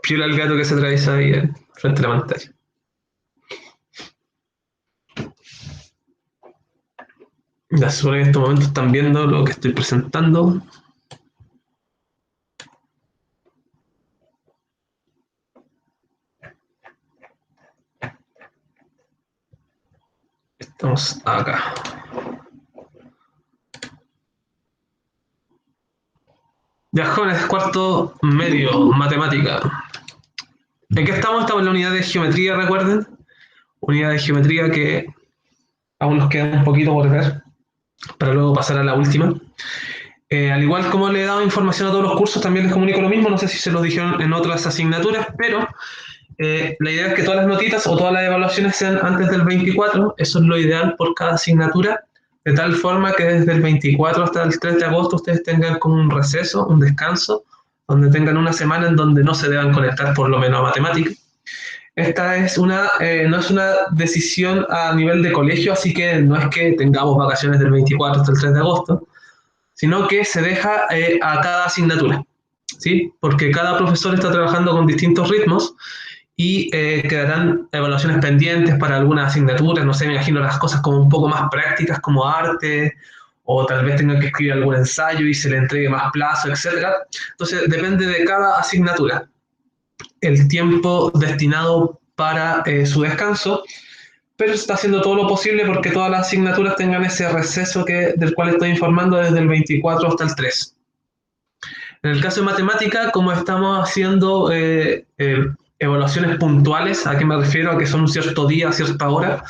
Piola el gato que se atraviesa ahí frente a la pantalla. Ya se supone que en estos momentos están viendo lo que estoy presentando. Estamos acá. Ya, jóvenes, cuarto medio, matemática. ¿En qué estamos? Estamos en la unidad de geometría, recuerden. Unidad de geometría que aún nos queda un poquito por ver, para luego pasar a la última. Al igual como le he dado información a todos los cursos, también les comunico lo mismo, no sé si se los dijeron en otras asignaturas, pero la idea es que todas las notitas o todas las evaluaciones sean antes del 24, eso es lo ideal por cada asignatura, de tal forma que desde el 24 hasta el 3 de agosto ustedes tengan como un receso, un descanso, donde tengan una semana en donde no se deban conectar por lo menos a matemáticas. Esta es no es una decisión a nivel de colegio, así que no es que tengamos vacaciones del 24 hasta el 3 de agosto, sino que se deja a cada asignatura, ¿sí? Porque cada profesor está trabajando con distintos ritmos y quedarán evaluaciones pendientes para algunas asignaturas, no sé, me imagino las cosas como un poco más prácticas como arte, o tal vez tengan que escribir algún ensayo y se le entregue más plazo, etcétera. Entonces depende de cada asignatura el tiempo destinado para su descanso, pero se está haciendo todo lo posible porque todas las asignaturas tengan ese receso del cual estoy informando desde el 24 hasta el 3. En el caso de matemática, como estamos haciendo evaluaciones puntuales, ¿a qué me refiero? A que son un cierto día, a cierta hora,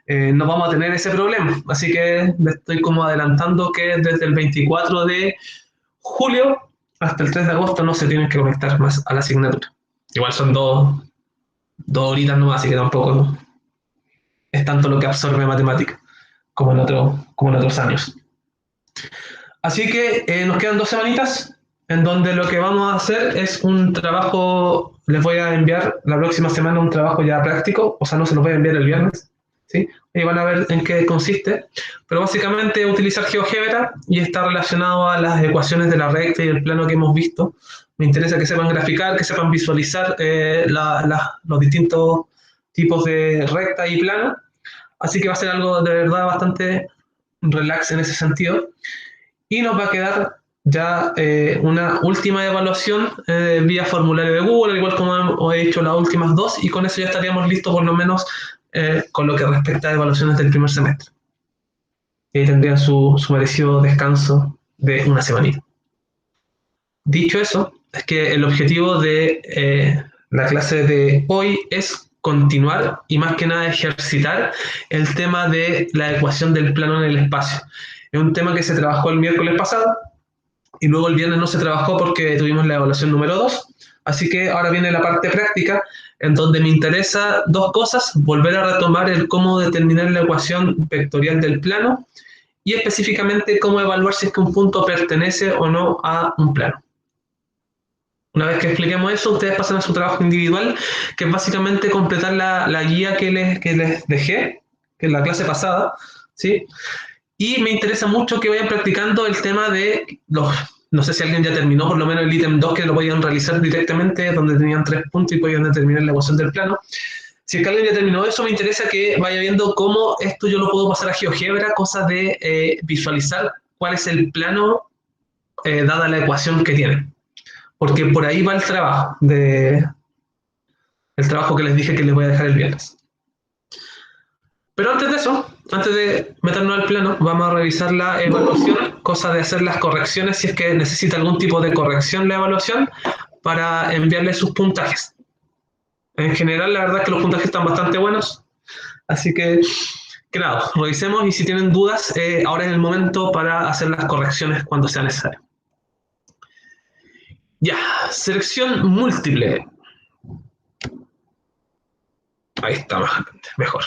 no vamos a tener ese problema. Así que le estoy como adelantando que desde el 24 de julio hasta el 3 de agosto no se tienen que conectar más a la asignatura. Igual son dos horitas nomás, así que tampoco es tanto lo que absorbe matemática como en otros años. Así que nos quedan 2 semanitas en donde lo que vamos a hacer es un trabajo, les voy a enviar la próxima semana un trabajo ya práctico, o sea, no se los voy a enviar el viernes, ¿sí? Y van a ver en qué consiste, pero básicamente utilizar GeoGebra y está relacionado a las ecuaciones de la recta y el plano que hemos visto. Me interesa que sepan graficar, que sepan visualizar los distintos tipos de recta y plano, así que va a ser algo de verdad bastante relax en ese sentido. Y nos va a quedar ya una última evaluación vía formulario de Google, al igual como he hecho las últimas 2, y con eso ya estaríamos listos por lo menos con lo que respecta a evaluaciones del primer semestre. Y ahí tendrían su merecido descanso de una semanita. Dicho eso, es que el objetivo de la clase de hoy es continuar y más que nada ejercitar el tema de la ecuación del plano en el espacio. Es un tema que se trabajó el miércoles pasado y luego el viernes no se trabajó porque tuvimos la evaluación número 2. Así que ahora viene la parte práctica en donde me interesa 2 cosas, volver a retomar el cómo determinar la ecuación vectorial del plano y específicamente cómo evaluar si es que un punto pertenece o no a un plano. Una vez que expliquemos eso, ustedes pasan a su trabajo individual, que es básicamente completar la guía que les dejé, que es la clase pasada, ¿sí? Y me interesa mucho que vayan practicando el tema de no sé si alguien ya terminó por lo menos el ítem 2, que lo podían realizar directamente, donde tenían 3 puntos y podían determinar la ecuación del plano. Si es que alguien ya terminó eso, me interesa que vaya viendo cómo esto yo lo puedo pasar a GeoGebra, cosa de visualizar cuál es el plano dada la ecuación que tienen. Porque por ahí va el trabajo, el trabajo que les dije que les voy a dejar el viernes. Pero antes de eso, antes de meternos al plano, vamos a revisar la evaluación, cosa de hacer las correcciones si es que necesita algún tipo de corrección la evaluación para enviarle sus puntajes. En general, la verdad es que los puntajes están bastante buenos, así que nada, revisemos y si tienen dudas, ahora es el momento para hacer las correcciones cuando sea necesario. Ya, selección múltiple. Ahí está, mejor.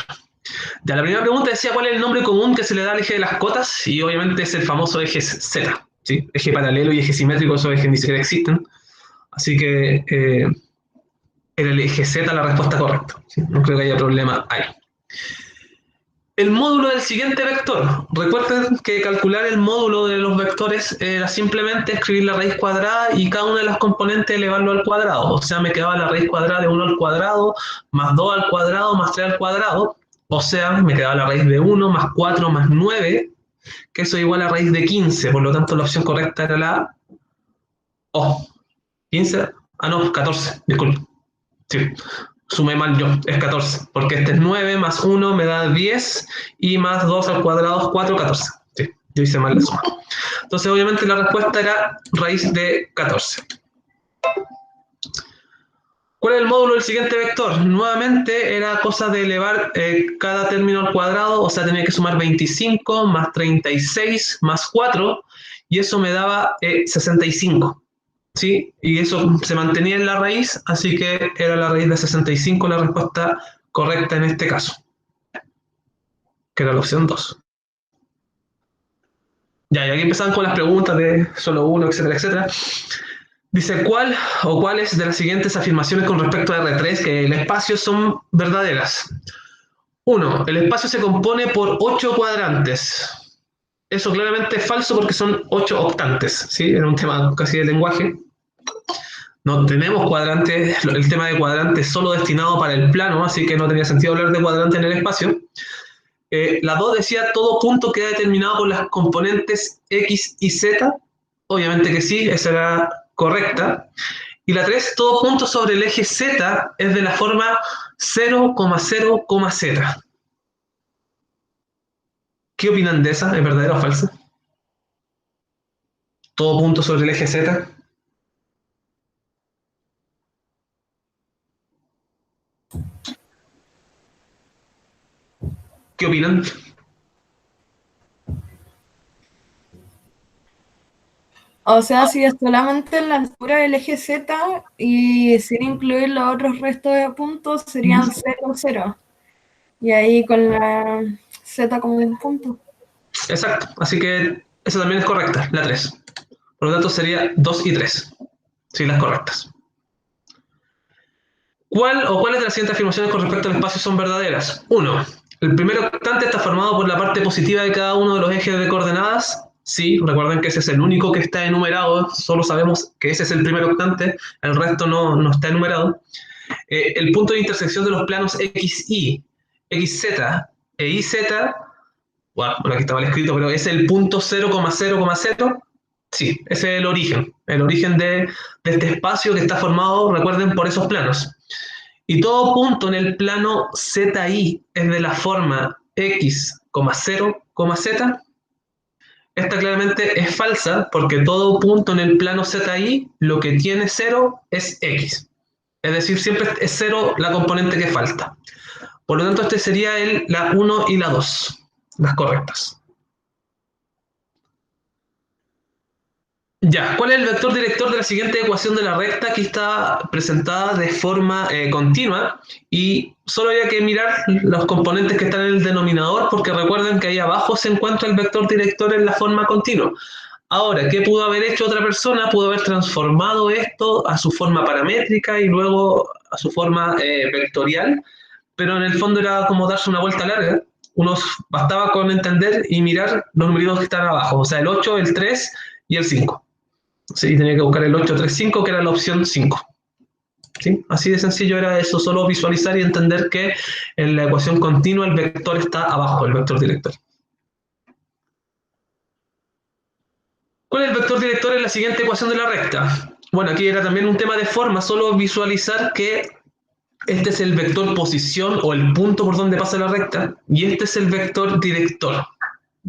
Ya, la primera pregunta decía cuál es el nombre común que se le da al eje de las cotas, y obviamente es el famoso eje Z, ¿sí? Eje paralelo y eje simétrico, esos ejes ni siquiera existen. Así que era el eje Z la respuesta correcta, ¿sí? No creo que haya problema ahí. el módulo del siguiente vector. Recuerden que calcular el módulo de los vectores era simplemente escribir la raíz cuadrada y cada una de las componentes elevarlo al cuadrado. O sea, me quedaba la raíz cuadrada de 1 al cuadrado, más 2 al cuadrado, más 3 al cuadrado. O sea, me quedaba la raíz de 1, más 4, más 9, que eso es igual a raíz de 15. Por lo tanto, la opción correcta era la O. 15, no, 14, disculpe. Sí, sumé mal yo, es 14, porque este es 9 más 1 me da 10 y más 2 al cuadrado es 4, 14. Sí, yo hice mal la suma. Entonces, obviamente, la respuesta era raíz de 14. ¿Cuál es el módulo del siguiente vector? Nuevamente era cosa de elevar cada término al cuadrado, o sea, tenía que sumar 25 más 36 más 4, y eso me daba 65. ¿Sí? Y eso se mantenía en la raíz, así que era la raíz de 65 la respuesta correcta en este caso, que era la opción 2. Ya, y aquí empezaban con las preguntas de solo uno, etcétera, etcétera. Dice, ¿cuál o cuáles de las siguientes afirmaciones con respecto a R3, que el espacio, son verdaderas? 1. El espacio se compone por 8 cuadrantes. Eso claramente es falso porque son 8 octantes, ¿sí? Era un tema casi de lenguaje. No tenemos cuadrantes, el tema de cuadrantes es solo destinado para el plano, así que no tenía sentido hablar de cuadrantes en el espacio. La 2 decía, todo punto queda determinado por las componentes X y Z. Obviamente que sí, esa era correcta. Y la 3, todo punto sobre el eje Z es de la forma 0, 0, Z. ¿Qué opinan de esa? ¿Es verdadera o falsa? Todo punto sobre el eje Z. ¿Qué opinan? O sea, si es solamente en la altura del eje Z y sin incluir los otros restos de puntos, serían 0, 0. Y ahí con la Z como un punto. Exacto, así que esa también es correcta, la 3. Por lo tanto sería 2 y 3. Sí, las correctas. ¿Cuál o cuáles de las siguientes afirmaciones con respecto al espacio son verdaderas? 1. El primer octante está formado por la parte positiva de cada uno de los ejes de coordenadas. Sí, recuerden que ese es el único que está enumerado, solo sabemos que ese es el primer octante, el resto no está enumerado. El punto de intersección de los planos XY, XZ e YZ, bueno, aquí está mal escrito, pero es el punto 0,0,0. Sí, ese es el origen de este espacio que está formado, recuerden, por esos planos. Y todo punto en el plano ZI es de la forma X, 0, Z. Esta claramente es falsa porque todo punto en el plano ZI lo que tiene 0 es X. Es decir, siempre es 0 la componente que falta. Por lo tanto, este sería la 1 y la 2, las correctas. Ya, ¿cuál es el vector director de la siguiente ecuación de la recta? Aquí está presentada de forma continua y solo había que mirar los componentes que están en el denominador porque recuerden que ahí abajo se encuentra el vector director en la forma continua. Ahora, ¿qué pudo haber hecho otra persona? Pudo haber transformado esto a su forma paramétrica y luego a su forma vectorial, pero en el fondo era como darse una vuelta larga. Bastaba con entender y mirar los numeritos que están abajo, o sea, el 8, el 3 y el 5. Sí, tenía que buscar el 835, que era la opción 5. ¿Sí? Así de sencillo era eso, solo visualizar y entender que en la ecuación continua el vector está abajo, el vector director. ¿Cuál es el vector director en la siguiente ecuación de la recta? Bueno, aquí era también un tema de forma, solo visualizar que este es el vector posición o el punto por donde pasa la recta y este es el vector director.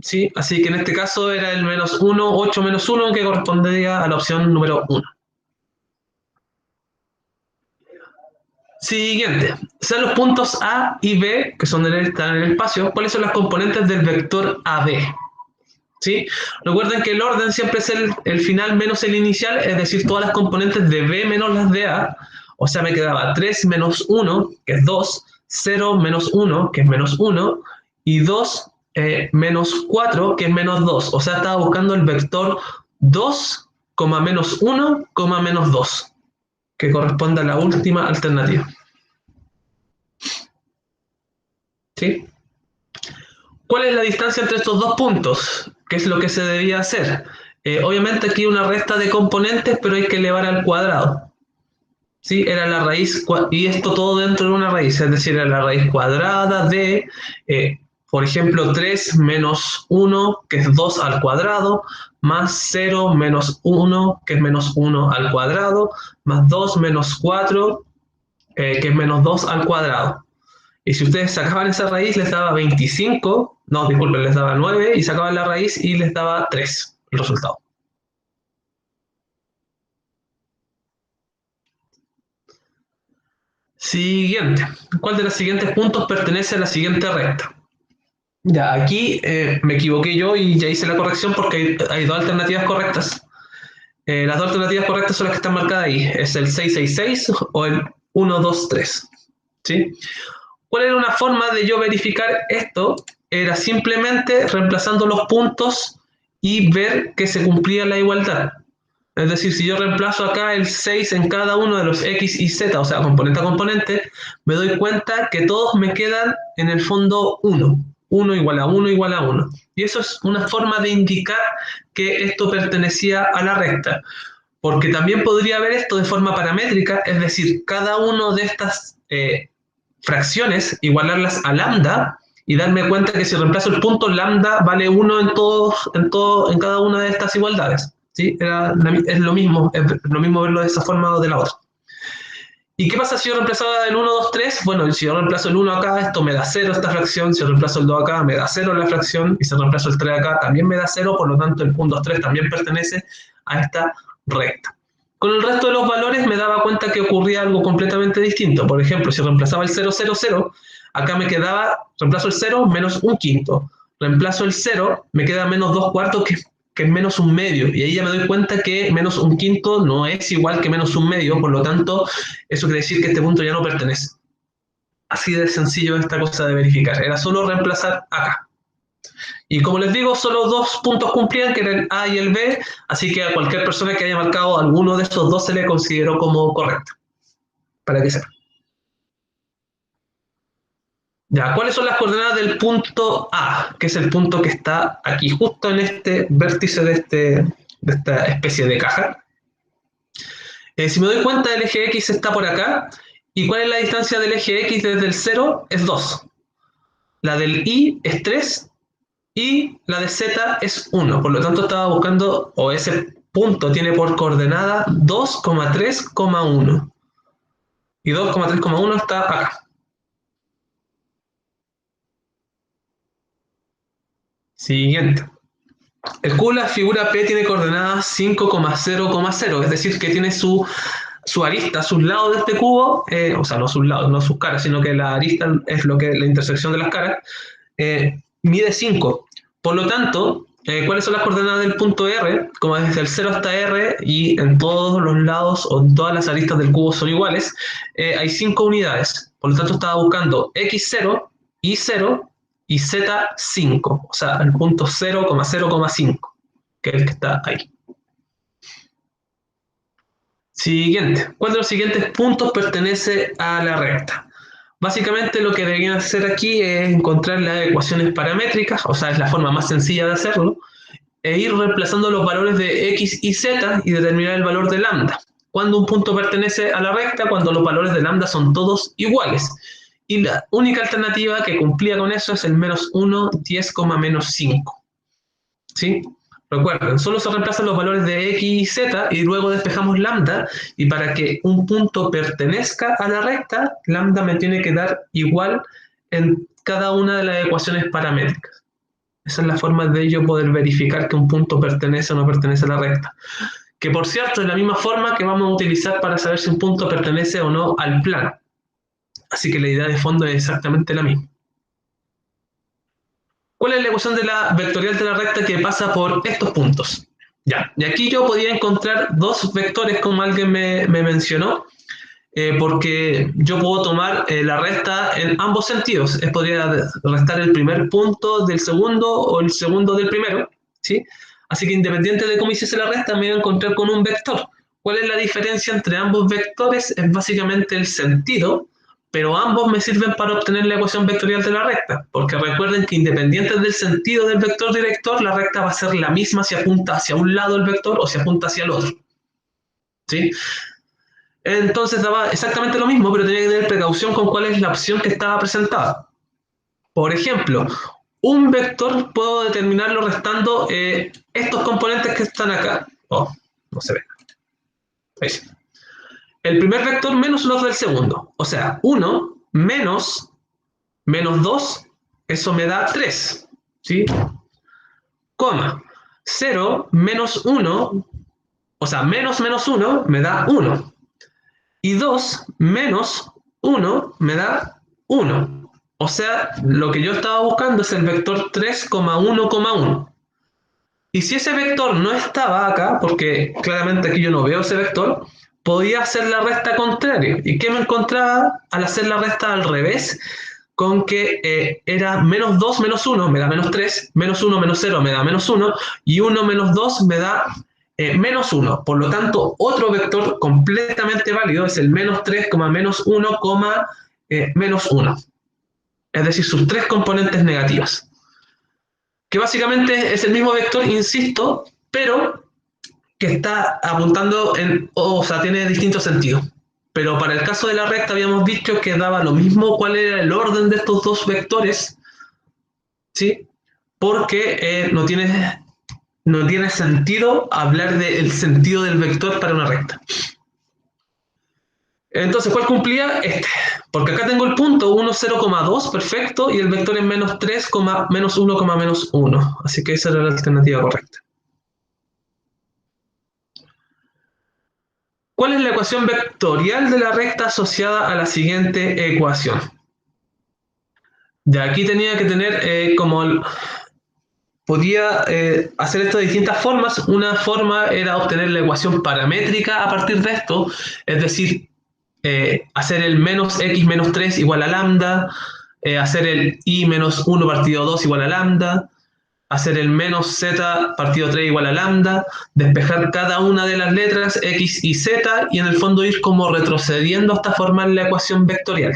¿Sí? Así que en este caso era el menos 1, 8 menos 1, que correspondería a la opción número 1. Siguiente, sean los puntos A y B, que están en el espacio, ¿cuáles son las componentes del vector AB? ¿Sí? Recuerden que el orden siempre es el final menos el inicial, es decir, todas las componentes de B menos las de A, o sea, me quedaba 3 menos 1, que es 2, 0 menos 1, que es menos 1, y 2 menos 4, que es menos 2, o sea, estaba buscando el vector 2, menos 1, menos 2, que corresponde a la última alternativa. ¿Sí? ¿Cuál es la distancia entre estos dos puntos? ¿Qué es lo que se debía hacer? Obviamente aquí una resta de componentes, pero hay que elevar al cuadrado. ¿Sí? Era la raíz, y esto todo dentro de una raíz, es decir, era la raíz cuadrada de, por ejemplo, 3 menos 1, que es 2 al cuadrado, más 0 menos 1, que es menos 1 al cuadrado, más 2 menos 4, que es menos 2 al cuadrado. Y si ustedes sacaban esa raíz, les daba 25, no, disculpen, les daba 9, y sacaban la raíz y les daba 3 el resultado. Siguiente. ¿Cuál de los siguientes puntos pertenece a la siguiente recta? Ya, aquí me equivoqué yo y ya hice la corrección porque hay dos alternativas correctas. Las dos alternativas correctas son las que están marcadas ahí. Es el 666 o el 123. ¿Sí? ¿Cuál era una forma de yo verificar esto? Era simplemente reemplazando los puntos y ver que se cumplía la igualdad. Es decir, si yo reemplazo acá el 6 en cada uno de los x y z, o sea, componente a componente, me doy cuenta que todos me quedan en el fondo 1. 1 igual a 1 igual a 1. Y eso es una forma de indicar que esto pertenecía a la recta. Porque también podría ver esto de forma paramétrica, es decir, cada una de estas fracciones, igualarlas a lambda y darme cuenta que si reemplazo el punto, lambda vale 1 en cada una de estas igualdades. ¿Sí? Es lo mismo verlo de esa forma o de la otra. ¿Y qué pasa si yo reemplazaba el 1, 2, 3? Bueno, si yo reemplazo el 1 acá, esto me da 0 esta fracción, si yo reemplazo el 2 acá, me da 0 la fracción, y si reemplazo el 3 acá, también me da 0, por lo tanto el 1, 2, 3 también pertenece a esta recta. Con el resto de los valores me daba cuenta que ocurría algo completamente distinto. Por ejemplo, si reemplazaba el 0, 0, 0, acá me quedaba, reemplazo el 0, menos un quinto. Reemplazo el 0, me queda menos 2 cuartos, que es menos un medio. Y ahí ya me doy cuenta que menos un quinto no es igual que menos un medio, por lo tanto, eso quiere decir que este punto ya no pertenece. Así de sencillo esta cosa de verificar. Era solo reemplazar acá. Y como les digo, solo dos puntos cumplían, que eran el A y el B, así que a cualquier persona que haya marcado alguno de esos dos se le consideró como correcto. Para que sepan. Ya, ¿cuáles son las coordenadas del punto A? Que es el punto que está aquí, justo en este vértice de esta especie de caja. Si me doy cuenta, el eje X está por acá. ¿Y cuál es la distancia del eje X desde el 0? Es 2. La del Y es 3. Y la de Z es 1. Por lo tanto, estaba buscando, o ese punto tiene por coordenada 2,3,1. Y 2,3,1 está acá. Siguiente. El cubo de la figura P tiene coordenadas 5,0,0, es decir, que tiene su arista, sus lados de este cubo, o sea, no sus lados, no sus caras, sino que la arista es la intersección de las caras, mide 5. Por lo tanto, ¿cuáles son las coordenadas del punto R? Como desde el 0 hasta R y en todos los lados o en todas las aristas del cubo son iguales, hay 5 unidades. Por lo tanto, estaba buscando X0, Y0 y Z5, o sea, el punto 0,0,5, que es el que está ahí. Siguiente. ¿Cuál de los siguientes puntos pertenece a la recta? Básicamente lo que deberían hacer aquí es encontrar las ecuaciones paramétricas, o sea, es la forma más sencilla de hacerlo, e ir reemplazando los valores de x y z y determinar el valor de lambda. Cuando un punto pertenece a la recta, cuando los valores de lambda son todos iguales. Y la única alternativa que cumplía con eso es el menos 1, 10, menos 5. ¿Sí? Recuerden, solo se reemplazan los valores de x y z y luego despejamos lambda, y para que un punto pertenezca a la recta, lambda me tiene que dar igual en cada una de las ecuaciones paramétricas. Esa es la forma de yo poder verificar que un punto pertenece o no pertenece a la recta. Que por cierto es la misma forma que vamos a utilizar para saber si un punto pertenece o no al plano. Así que la idea de fondo es exactamente la misma. ¿Cuál es la ecuación de la vectorial de la recta que pasa por estos puntos? Ya, y aquí yo podía encontrar dos vectores, como alguien me mencionó, porque yo puedo tomar la resta en ambos sentidos. Podría restar el primer punto del segundo o el segundo del primero, ¿sí? Así que independiente de cómo hiciese la resta, me voy a encontrar con un vector. ¿Cuál es la diferencia entre ambos vectores? Es básicamente el sentido, pero ambos me sirven para obtener la ecuación vectorial de la recta, porque recuerden que independiente del sentido del vector director, la recta va a ser la misma si apunta hacia un lado el vector o si apunta hacia el otro. ¿Sí? Entonces daba exactamente lo mismo, pero tenía que tener precaución con cuál es la opción que estaba presentada. Por ejemplo, un vector puedo determinarlo restando estos componentes que están acá. Oh, no se ve. Ahí sí. El primer vector menos los del segundo. O sea, 1 menos 2, eso me da 3. ¿Sí? Coma. 0 menos 1, o sea, menos 1 me da 1. Y 2 menos 1 me da 1. O sea, lo que yo estaba buscando es el vector 3,1,1. Y si ese vector no estaba acá, porque claramente aquí yo no veo ese vector, podía hacer la resta contraria. ¿Y qué me encontraba al hacer la resta al revés? Con que era menos 2 menos 1 me da menos 3, menos 1 menos 0 me da menos 1, y 1 menos 2 me da menos 1. Por lo tanto, otro vector completamente válido es el menos 3, menos 1, menos 1. Es decir, sus tres componentes negativas. Que básicamente es el mismo vector, insisto, pero que está apuntando o sea, tiene distintos sentidos. Pero para el caso de la recta habíamos dicho que daba lo mismo cuál era el orden de estos dos vectores, ¿sí? Porque no tiene sentido hablar del sentido del vector para una recta. Entonces, ¿cuál cumplía? Este. Porque acá tengo el punto 1, 0,2, perfecto, y el vector es menos 3, menos 1, menos 1. Así que esa era la alternativa correcta. ¿Cuál es la ecuación vectorial de la recta asociada a la siguiente ecuación? De aquí tenía que tener podía hacer esto de distintas formas. Una forma era obtener la ecuación paramétrica a partir de esto, es decir, hacer el menos x menos 3 igual a lambda, hacer el i menos 1 partido 2 igual a lambda, hacer el menos z partido 3 igual a lambda, despejar cada una de las letras x y z y en el fondo ir como retrocediendo hasta formar la ecuación vectorial.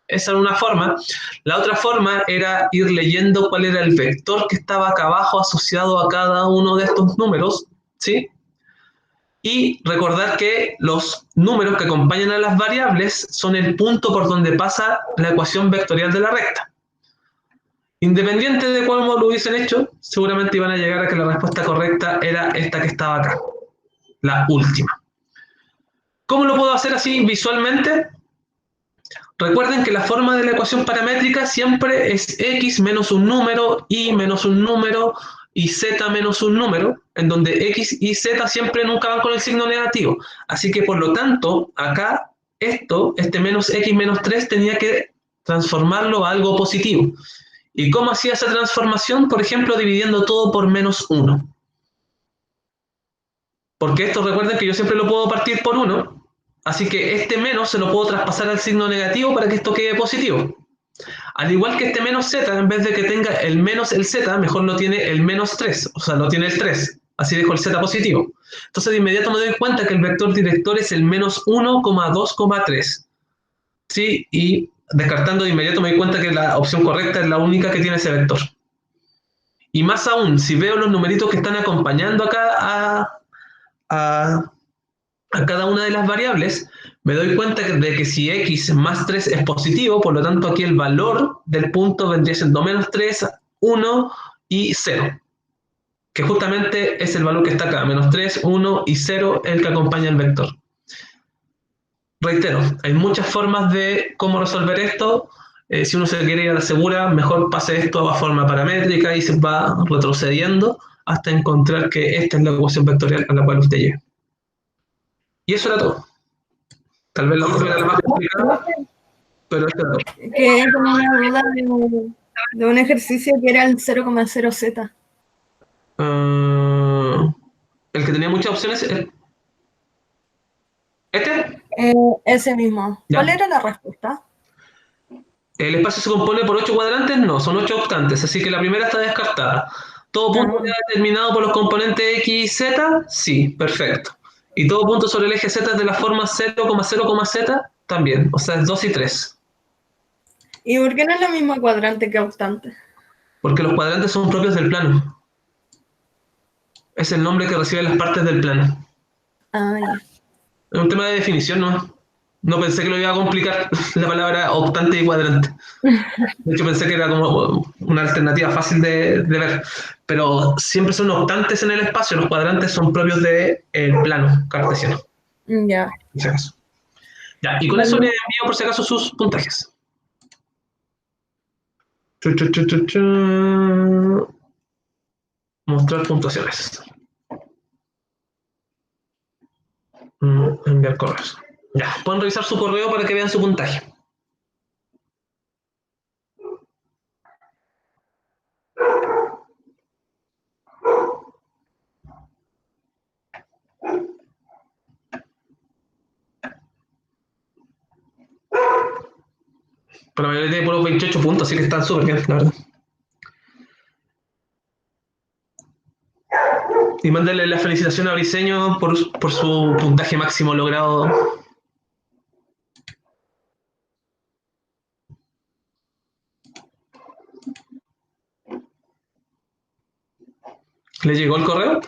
Esa era una forma. La otra forma era ir leyendo cuál era el vector que estaba acá abajo asociado a cada uno de estos números, ¿sí? Y recordar que los números que acompañan a las variables son el punto por donde pasa la ecuación vectorial de la recta. Independiente de cómo lo hubiesen hecho, seguramente iban a llegar a que la respuesta correcta era esta que estaba acá, la última. ¿Cómo lo puedo hacer así visualmente? Recuerden que la forma de la ecuación paramétrica siempre es x menos un número, y menos un número, y z menos un número, en donde x y z siempre nunca van con el signo negativo. Así que por lo tanto, acá este menos x menos 3 tenía que transformarlo a algo positivo. ¿Y cómo hacía esa transformación? Por ejemplo, dividiendo todo por menos 1. Porque esto recuerden que yo siempre lo puedo partir por 1. Así que este menos se lo puedo traspasar al signo negativo para que esto quede positivo. Al igual que este menos z, en vez de que tenga el menos el z, mejor lo tiene el menos 3. O sea, lo tiene el 3. Así dejo el z positivo. Entonces de inmediato me doy cuenta que el vector director es el menos 1,2,3. ¿Sí? Y descartando de inmediato me doy cuenta que la opción correcta es la única que tiene ese vector. Y más aún, si veo los numeritos que están acompañando acá a cada una de las variables, me doy cuenta de que si x más 3 es positivo, por lo tanto aquí el valor del punto vendría siendo menos 3, 1 y 0. Que justamente es el valor que está acá, menos 3, 1 y 0, el que acompaña el vector. Reitero, hay muchas formas de cómo resolver esto. Si uno se quiere ir a la segura, mejor pase esto a forma paramétrica y se va retrocediendo hasta encontrar que esta es la ecuación vectorial a la cual usted llega. Y eso era todo. Tal vez la otra era la más complicada, pero eso era todo. Que tengo una duda de un ejercicio que era el 0,0z. El que tenía muchas opciones. ¿Este? Ese mismo. Ya. ¿Cuál era la respuesta? ¿El espacio se compone por 8 cuadrantes? No, son 8 octantes, así que la primera está descartada. ¿Todo punto queda determinado por los componentes x y z? Sí, perfecto. ¿Y todo punto sobre el eje z es de la forma 0,0,z? También, o sea, es 2 y 3. ¿Y por qué no es la misma cuadrante que octante? Porque los cuadrantes son propios del plano. Es el nombre que reciben las partes del plano. Ah, ya. Es un tema de definición, ¿no? No pensé que lo iba a complicar la palabra octante y cuadrante. De hecho, pensé que era como una alternativa fácil de ver. Pero siempre son octantes en el espacio, los cuadrantes son propios del plano cartesiano, Ya. en ese caso. Ya, y con eso le Bueno, envío por si acaso sus puntajes. Mostrar puntuaciones. Enviar correos. Ya, pueden revisar su correo para que vean su puntaje. Pero la mayoría tiene puros 28 puntos, así que están súper bien, la verdad. Y mándenle la felicitación a Briseño por su puntaje máximo logrado. ¿Le llegó el correo?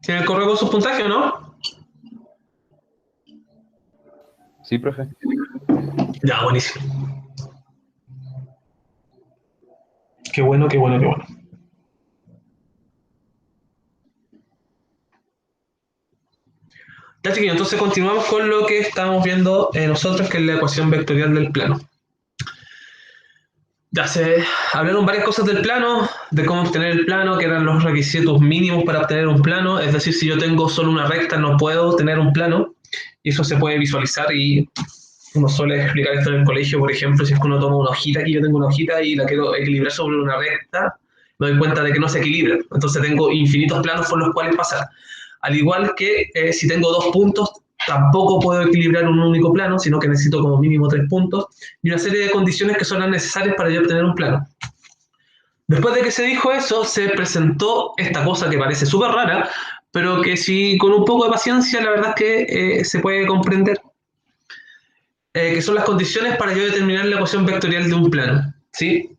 ¿Tiene el correo con sus puntajes o no? Sí, profe. Ya, buenísimo. Qué bueno, qué bueno, qué bueno. Ya, chiquillos, entonces continuamos con lo que estamos viendo nosotros, que es la ecuación vectorial del plano. Ya se hablaron varias cosas del plano, de cómo obtener el plano, que eran los requisitos mínimos para obtener un plano. Es decir, si yo tengo solo una recta, no puedo tener un plano. Y eso se puede visualizar y uno suele explicar esto en el colegio, por ejemplo, si es que uno toma una hojita, aquí yo tengo una hojita y la quiero equilibrar sobre una recta, me doy cuenta de que no se equilibra. Entonces tengo infinitos planos por los cuales pasar. Al igual que si tengo dos puntos, tampoco puedo equilibrar un único plano, sino que necesito como mínimo tres puntos y una serie de condiciones que son las necesarias para yo obtener un plano. Después de que se dijo eso, se presentó esta cosa que parece súper rara, pero que si con un poco de paciencia, la verdad es que se puede comprender, que son las condiciones para yo determinar la ecuación vectorial de un plano, ¿sí?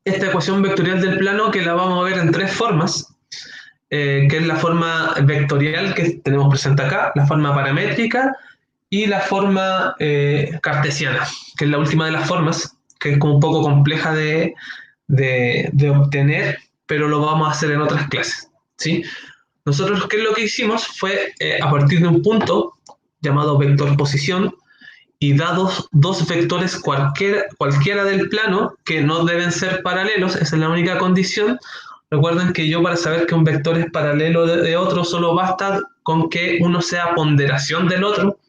Esta ecuación vectorial del plano que la vamos a ver en tres formas, que es la forma vectorial que tenemos presente acá, la forma paramétrica y la forma cartesiana, que es la última de las formas, que es como un poco compleja de obtener, pero lo vamos a hacer en otras clases, ¿sí? Nosotros, ¿qué es lo que hicimos? Fue a partir de un punto llamado vector posición y dados dos vectores cualquiera del plano que no deben ser paralelos, esa es la única condición. Recuerden que yo para saber que un vector es paralelo de otro solo basta con que uno sea ponderación del otro,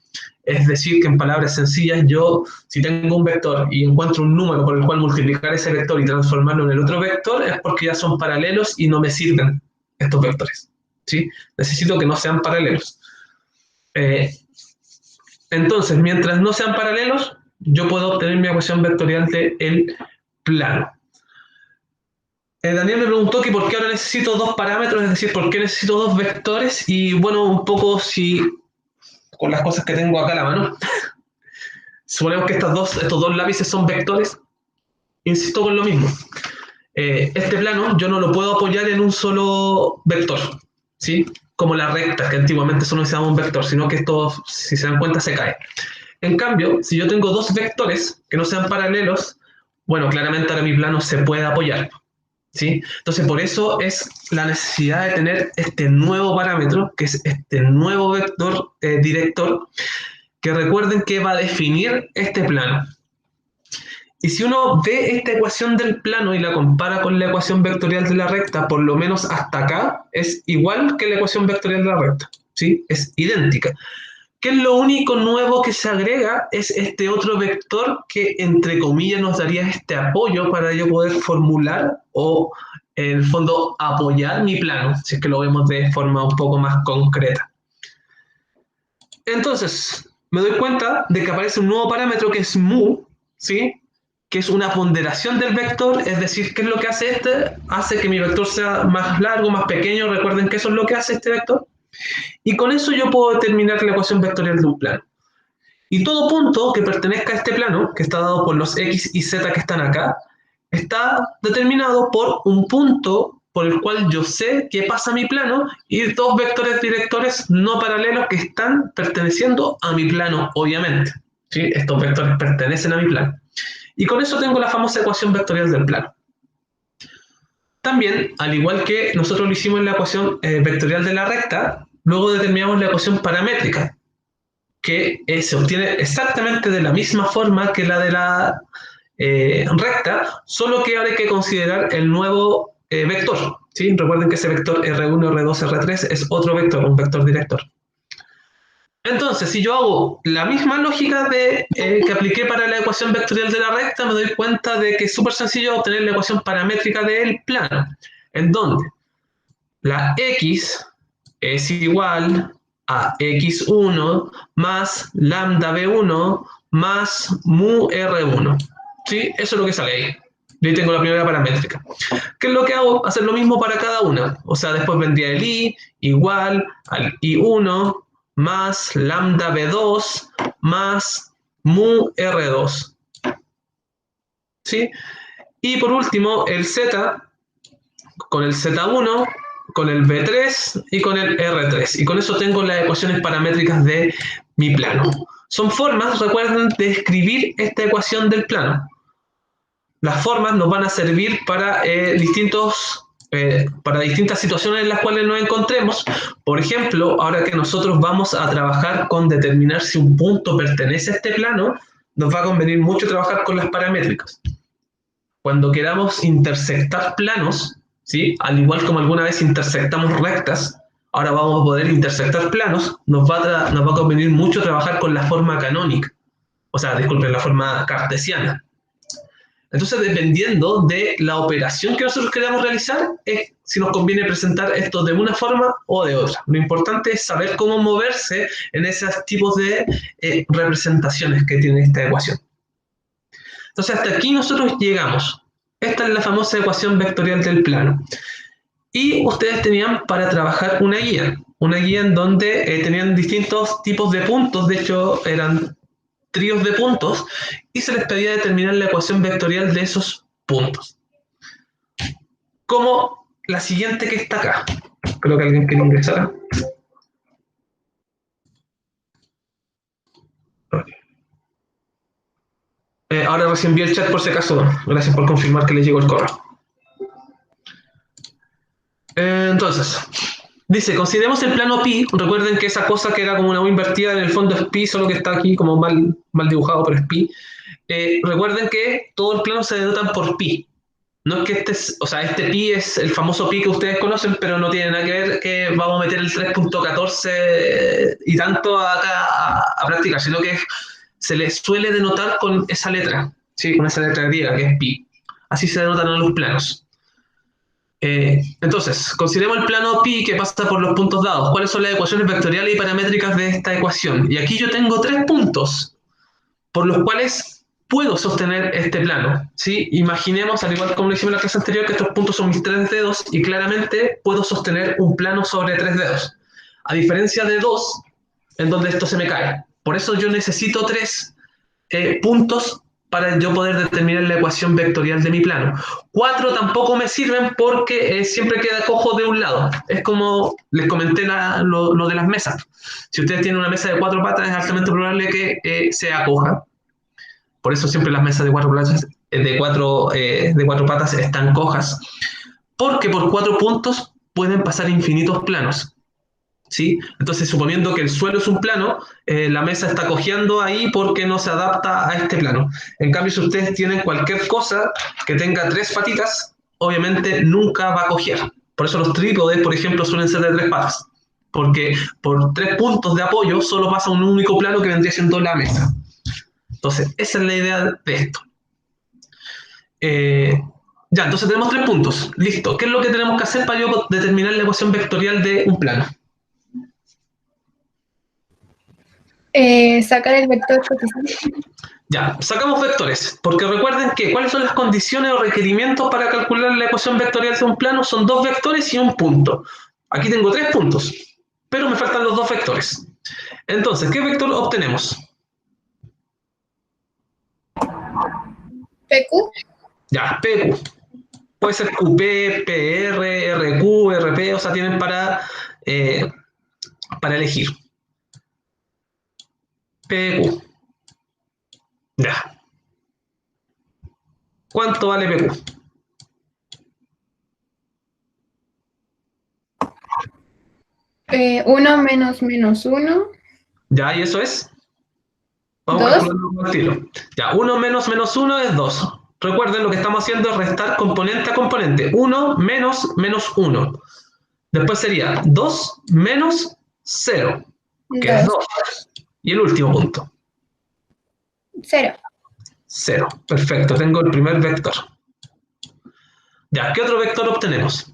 es decir, que en palabras sencillas yo si tengo un vector y encuentro un número por el cual multiplicar ese vector y transformarlo en el otro vector es porque ya son paralelos y no me sirven estos vectores, ¿sí? Necesito que no sean paralelos. Entonces, mientras no sean paralelos, yo puedo obtener mi ecuación vectorial del plano. Daniel me preguntó que por qué ahora necesito dos parámetros, es decir, por qué necesito dos vectores, y bueno, un poco si con las cosas que tengo acá a la mano, suponemos que estos dos lápices son vectores, insisto con lo mismo. Este plano yo no lo puedo apoyar en un solo vector, ¿sí? Como la recta, que antiguamente solo se un vector, sino que esto, si se dan cuenta, se cae. En cambio, si yo tengo dos vectores que no sean paralelos, bueno, claramente ahora mi plano se puede apoyar, ¿sí? Entonces, por eso es la necesidad de tener este nuevo parámetro, que es este nuevo vector director, que recuerden que va a definir este plano. Y si uno ve esta ecuación del plano y la compara con la ecuación vectorial de la recta, por lo menos hasta acá, es igual que la ecuación vectorial de la recta, ¿sí? Es idéntica. ¿Qué es lo único nuevo que se agrega? Es este otro vector que, entre comillas, nos daría este apoyo para yo poder formular o, en el fondo, apoyar mi plano, si es que lo vemos de forma un poco más concreta. Entonces, me doy cuenta de que aparece un nuevo parámetro que es mu, ¿sí? Que es una ponderación del vector, es decir, ¿qué es lo que hace este? Hace que mi vector sea más largo, más pequeño, recuerden que eso es lo que hace este vector, y con eso yo puedo determinar la ecuación vectorial de un plano. Y todo punto que pertenezca a este plano, que está dado por los x y z que están acá, está determinado por un punto por el cual yo sé que pasa mi plano y dos vectores directores no paralelos que están perteneciendo a mi plano, obviamente. ¿Sí? Estos vectores pertenecen a mi plano. Y con eso tengo la famosa ecuación vectorial del plano. También, al igual que nosotros lo hicimos en la ecuación vectorial de la recta, luego determinamos la ecuación paramétrica, que se obtiene exactamente de la misma forma que la de la recta, solo que ahora hay que considerar el nuevo vector. ¿Sí? Recuerden que ese vector R1, R2, R3 es otro vector, un vector director. Entonces, si yo hago la misma lógica que apliqué para la ecuación vectorial de la recta, me doy cuenta de que es súper sencillo obtener la ecuación paramétrica del plano, en donde la x es igual a x1 más lambda b1 más mu r1. ¿Sí? Eso es lo que sale ahí. Y ahí tengo la primera paramétrica. ¿Qué es lo que hago? Hacer lo mismo para cada una. O sea, después vendría el i igual al i1 más lambda b2 más mu r2. ¿Sí? Y por último, el z con el z1, con el b3 y con el r3. Y con eso tengo las ecuaciones paramétricas de mi plano. Son formas, recuerden, de escribir esta ecuación del plano. Las formas nos van a servir para distintas situaciones en las cuales nos encontremos. Por ejemplo, ahora que nosotros vamos a trabajar con determinar si un punto pertenece a este plano, nos va a convenir mucho trabajar con las paramétricas. Cuando queramos intersectar planos, ¿sí? Al igual como alguna vez intersectamos rectas, ahora vamos a poder intersectar planos, nos va a convenir mucho trabajar con la forma canónica. O sea, disculpen, la forma cartesiana. Entonces, dependiendo de la operación que nosotros queramos realizar, es si nos conviene presentar esto de una forma o de otra. Lo importante es saber cómo moverse en esos tipos de representaciones que tiene esta ecuación. Entonces, hasta aquí nosotros llegamos. Esta es la famosa ecuación vectorial del plano. Y ustedes tenían para trabajar una guía en donde tenían distintos tipos de puntos, de hecho eran tríos de puntos, y se les pedía determinar la ecuación vectorial de esos puntos. Como la siguiente que está acá. Creo que alguien quiere ingresar. Ahora recién vi el chat por si acaso. Gracias por confirmar que les llegó el correo. Entonces, dice, consideremos el plano pi. Recuerden que esa cosa que era como una U invertida en el fondo es pi, solo que está aquí como mal dibujado, pero es pi. Recuerden que todo el plano se denotan por pi. No es que este pi es el famoso pi que ustedes conocen, pero no tiene nada que ver que vamos a meter el 3.14 y tanto acá a practicar, sino que se le suele denotar con esa letra, ¿sí? Con esa letra griega que es pi. Así se denotan en los planos. Entonces, consideremos el plano pi que pasa por los puntos dados. ¿Cuáles son las ecuaciones vectoriales y paramétricas de esta ecuación? Y aquí yo tengo 3 puntos por los cuales puedo sostener este plano, ¿sí? Imaginemos, al igual como lo hicimos en la clase anterior, que estos puntos son mis 3 dedos y claramente puedo sostener un plano sobre 3 dedos. A diferencia de 2, en donde esto se me cae. Por eso yo necesito 3 puntos para yo poder determinar la ecuación vectorial de mi plano. 4 tampoco me sirven porque siempre queda cojo de un lado. Es como les comenté lo de las mesas. Si ustedes tienen una mesa de 4 patas, es altamente probable que sea coja. Por eso siempre las mesas de 4 patas están cojas. Porque por 4 puntos pueden pasar infinitos planos. ¿Sí? Entonces, suponiendo que el suelo es un plano, la mesa está cojeando ahí porque no se adapta a este plano. En cambio, si ustedes tienen cualquier cosa que tenga 3 patitas, obviamente nunca va a cojear. Por eso los trípodes, por ejemplo, suelen ser de 3 patas. Porque por 3 puntos de apoyo solo pasa un único plano que vendría siendo la mesa. Entonces, esa es la idea de esto. Ya, entonces tenemos 3 puntos. Listo. ¿Qué es lo que tenemos que hacer para yo determinar la ecuación vectorial de un plano? Sacar el vector coeficiente. Ya, sacamos vectores, porque recuerden que ¿cuáles son las condiciones o requerimientos para calcular la ecuación vectorial de un plano? Son dos vectores y un punto. Aquí tengo 3 puntos, pero me faltan los 2 vectores. Entonces, ¿qué vector obtenemos? PQ. Ya, PQ. Puede ser QP, PR, RQ, RP, o sea, tienen para elegir. PQ. Ya. ¿Cuánto vale PQ? Uno menos menos uno. Ya, y eso es. Vamos 2. calculando al tiro. Ya, 1 menos menos 1 es 2. Recuerden, lo que estamos haciendo es restar componente a componente. 1 menos menos 1. Después sería 2 menos 0, que es 2. Y el último punto. 0. 0. Perfecto, tengo el primer vector. Ya, ¿qué otro vector obtenemos?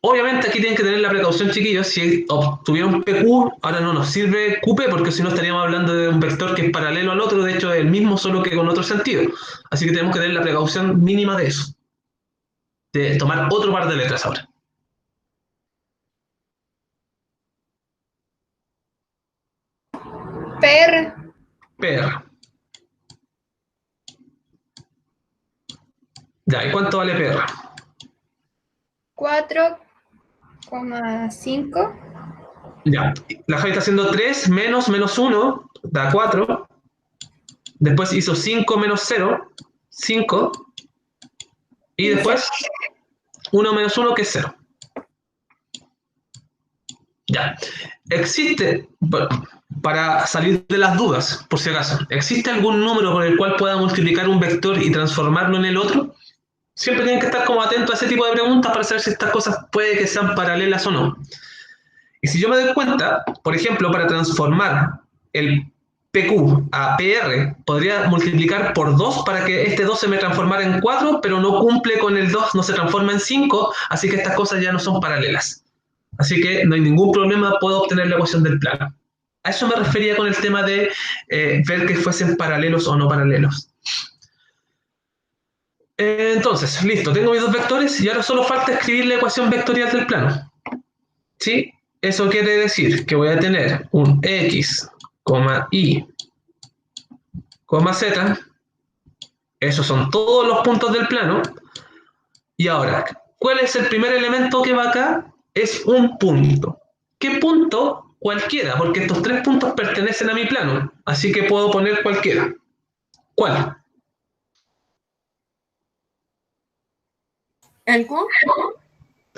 Obviamente aquí tienen que tener la precaución, chiquillos, si obtuvieron PQ, ahora no nos sirve QP porque si no estaríamos hablando de un vector que es paralelo al otro, de hecho es el mismo solo que con otro sentido. Así que tenemos que tener la precaución mínima de eso, de tomar otro par de letras ahora. PR. PR. Ya, ¿y cuánto vale PR? 4,5. Ya, la Javi está haciendo 3 menos menos 1, da 4. Después hizo 5 menos 0, 5. Y después 1 menos 1, que es 0. Ya. Existe, para salir de las dudas, por si acaso, ¿existe algún número por el cual pueda multiplicar un vector y transformarlo en el otro? Siempre tienen que estar como atentos a ese tipo de preguntas para saber si estas cosas puede que sean paralelas o no. Y si yo me doy cuenta, por ejemplo, para transformar el PQ a PR, podría multiplicar por 2 para que este 2 se me transformara en 4, pero no cumple con el 2, no se transforma en 5, así que estas cosas ya no son paralelas. Así que no hay ningún problema, puedo obtener la ecuación del plano. A eso me refería con el tema de ver que fuesen paralelos o no paralelos. Entonces, listo, tengo mis dos vectores y ahora solo falta escribir la ecuación vectorial del plano. ¿Sí? Eso quiere decir que voy a tener un x, y, z. Esos son todos los puntos del plano. Y ahora, ¿cuál es el primer elemento que va acá? Es un punto. ¿Qué punto? Cualquiera, porque estos 3 puntos pertenecen a mi plano. Así que puedo poner cualquiera. ¿Cuál? ¿El Q?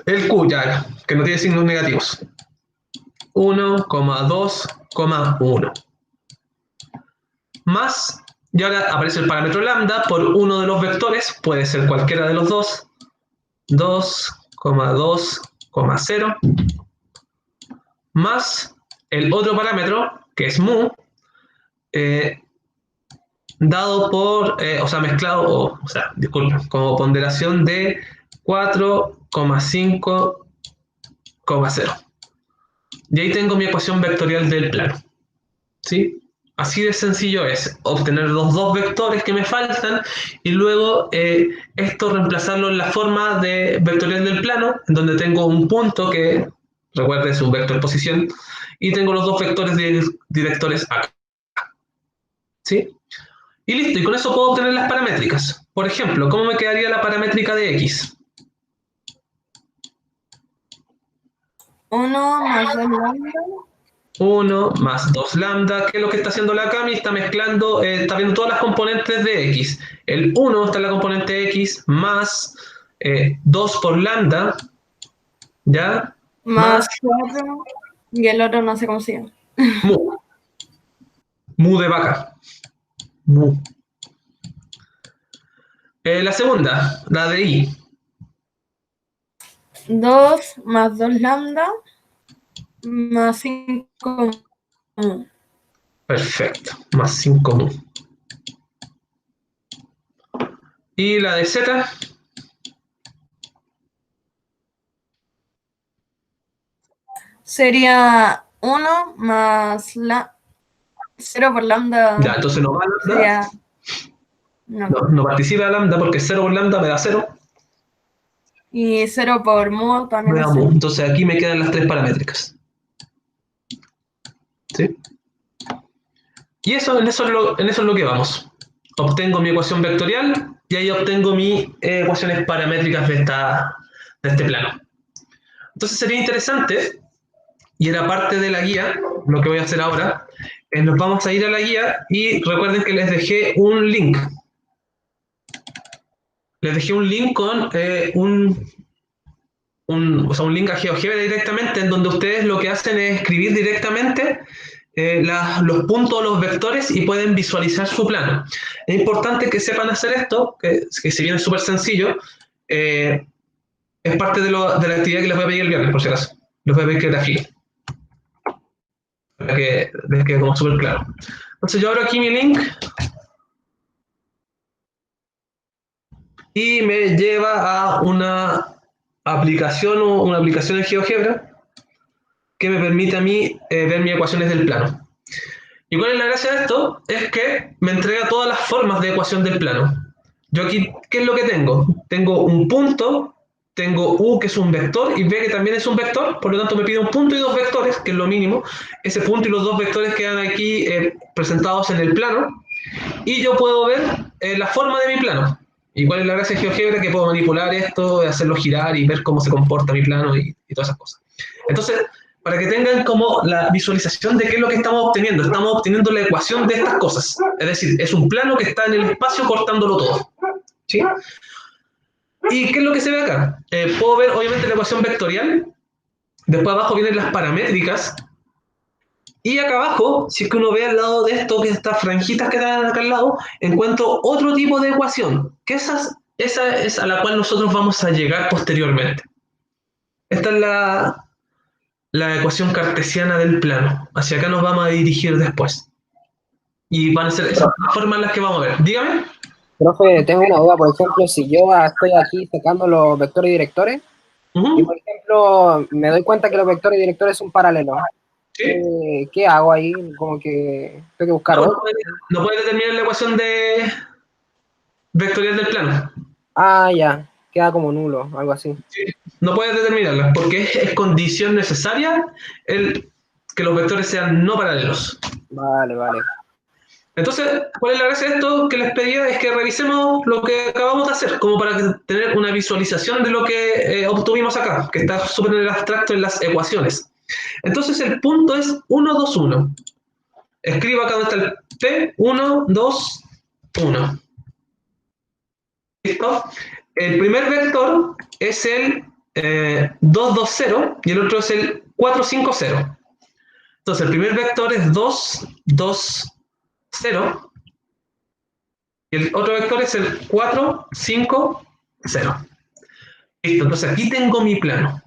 El Q, ya, que no tiene signos negativos. 1, 2, 1. Más, y ahora aparece el parámetro lambda por uno de los vectores, puede ser cualquiera de los dos. 2, 2, 0. Más el otro parámetro, que es mu, dado por, o sea, mezclado, o sea, disculpen, como ponderación de 4,5,0. Y ahí tengo mi ecuación vectorial del plano. ¿Sí? Así de sencillo es obtener los dos vectores que me faltan y luego esto reemplazarlo en la forma de vectorial del plano, en donde tengo un punto que, recuerde, es un vector posición, y tengo los dos vectores directores acá. ¿Sí? Y listo, y con eso puedo obtener las paramétricas. Por ejemplo, ¿cómo me quedaría la paramétrica de x? 1 más 2 lambda. 1 más 2 lambda, que es lo que está haciendo la Cami, está mezclando, está viendo todas las componentes de x. El 1 está en la componente x, más 2 por lambda, ¿ya? Más 4. Y el otro no sé cómo se llama. Mu. Mu de vaca. Mu. La segunda, la de i. 2 más 2 lambda. Más 5. Perfecto, más 5 mu. Y la de z. Sería 1 más 0 por lambda Ya, entonces no va lambda, sería... No. no participa lambda porque 0 por lambda me da 0, Y 0 por mu también me da es mu. 0. Entonces aquí me quedan las 3 paramétricas. ¿Sí? Y en eso es lo que vamos. Obtengo mi ecuación vectorial y ahí obtengo mis ecuaciones paramétricas de este plano. Entonces sería interesante, y era parte de la guía, lo que voy a hacer ahora, nos vamos a ir a la guía y recuerden que les dejé un link. Les dejé un link con un link a GeoGebra directamente, en donde ustedes lo que hacen es escribir directamente los puntos, los vectores y pueden visualizar su plano. Es importante que sepan hacer esto, que si bien es súper sencillo, es parte de la actividad que les voy a pedir el viernes, por si acaso. Les voy a pedir que grafiquen, para que les quede como súper claro. Entonces yo abro aquí mi link y me lleva a una aplicación en GeoGebra que me permite a mí ver mis ecuaciones del plano. ¿Y cuál es la gracia de esto? Es que me entrega todas las formas de ecuación del plano. Yo aquí, ¿qué es lo que tengo? Tengo un punto, tengo U, que es un vector, y B, que también es un vector, por lo tanto me pide un punto y dos vectores, que es lo mínimo. Ese punto y los dos vectores quedan aquí presentados en el plano, y yo puedo ver la forma de mi plano. ¿Y cuál es la gracia de GeoGebra? Que puedo manipular esto, hacerlo girar y ver cómo se comporta mi plano y todas esas cosas. Entonces, para que tengan como la visualización de qué es lo que estamos obteniendo. Estamos obteniendo la ecuación de estas cosas. Es decir, es un plano que está en el espacio cortándolo todo. ¿Sí? ¿Y qué es lo que se ve acá? Puedo ver, obviamente, la ecuación vectorial. Después abajo vienen las paramétricas. Y acá abajo, si es que uno ve al lado de esto, que estas franjitas que están acá al lado, encuentro otro tipo de ecuación. Que esa es a la cual nosotros vamos a llegar posteriormente. Esta es la ecuación cartesiana del plano. Hacia acá nos vamos a dirigir después. Y van a ser esas formas las que vamos a ver. Dígame. Profe, tengo una duda. Por ejemplo, si yo estoy aquí sacando los vectores y directores, y por ejemplo, me doy cuenta que los vectores y directores son paralelos. ¿Sí? ¿Qué hago ahí? Como que tengo que buscar otro. No puedes determinar la ecuación vectorial del plano. Ah, ya. Queda como nulo, algo así. Sí. No puedes determinarla, porque es condición necesaria que los vectores sean no paralelos. Vale, vale. Entonces, ¿cuál es la gracia de esto que les pedía? Es que revisemos lo que acabamos de hacer, como para tener una visualización de lo que obtuvimos acá, que está súper en el abstracto en las ecuaciones. Entonces, el punto es 1, 2, 1. Escribo acá donde está el P, 1, 2, 1. ¿Listo? El primer vector es el 2, 2, 0 y el otro es el 4, 5, 0. Entonces, el primer vector es 2, 2, 0 y el otro vector es el 4, 5, 0. Listo, entonces aquí tengo mi plano.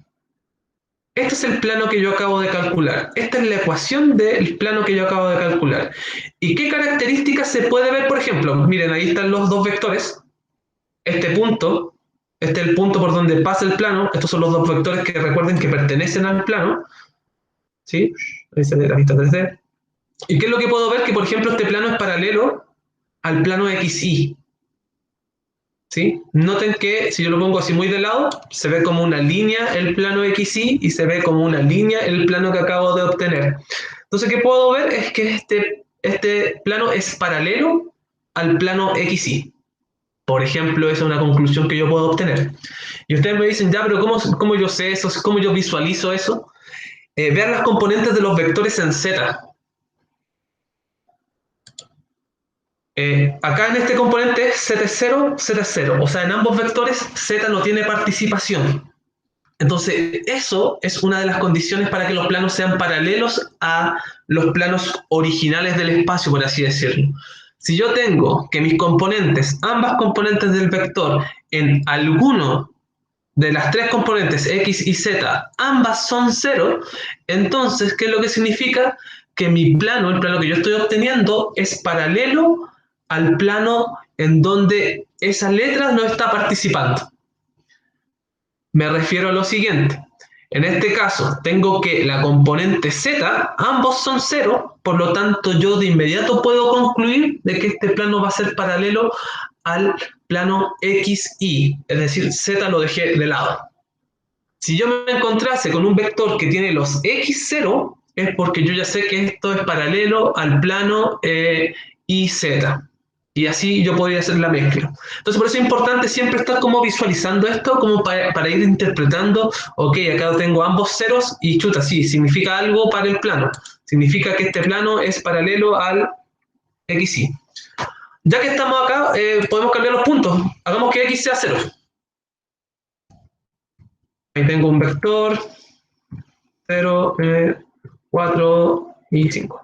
Este es el plano que yo acabo de calcular. Esta es la ecuación del plano que yo acabo de calcular. ¿Y qué características se puede ver, por ejemplo? Miren, ahí están los dos vectores. Este punto, este es el punto por donde pasa el plano. Estos son los dos vectores que recuerden que pertenecen al plano. ¿Sí? Ahí se ve la vista 3D. ¿Y qué es lo que puedo ver? Que, por ejemplo, este plano es paralelo al plano XY. ¿Sí? Noten que si yo lo pongo así muy de lado, se ve como una línea el plano XY y se ve como una línea el plano que acabo de obtener. Entonces, ¿qué puedo ver? Es que este plano es paralelo al plano XY. Por ejemplo, esa es una conclusión que yo puedo obtener. Y ustedes me dicen, ya, pero ¿cómo yo sé eso? ¿Cómo yo visualizo eso? Vean las componentes de los vectores en Z. Acá en este componente Z es 0, Z es 0. O sea, en ambos vectores Z no tiene participación. Entonces, eso es una de las condiciones para que los planos sean paralelos a los planos originales del espacio, por así decirlo. Si yo tengo que mis componentes, ambas componentes del vector, en alguno de las tres componentes X y Z, ambas son 0, entonces, ¿qué es lo que significa? Que mi plano, el plano que yo estoy obteniendo, es paralelo al plano en donde esa letra no está participando. Me refiero a lo siguiente. En este caso, tengo que la componente z, ambos son 0, por lo tanto yo de inmediato puedo concluir de que este plano va a ser paralelo al plano XY, es decir, z lo dejé de lado. Si yo me encontrase con un vector que tiene los x0, es porque yo ya sé que esto es paralelo al plano YZ. Y así yo podría hacer la mezcla. Entonces por eso es importante siempre estar como visualizando esto, como para ir interpretando, ok, acá tengo ambos ceros y chuta, sí, significa algo para el plano. Significa que este plano es paralelo al XY. Ya que estamos acá, podemos cambiar los puntos. Hagamos que X sea 0. Ahí tengo un vector, 0, 4 y 5.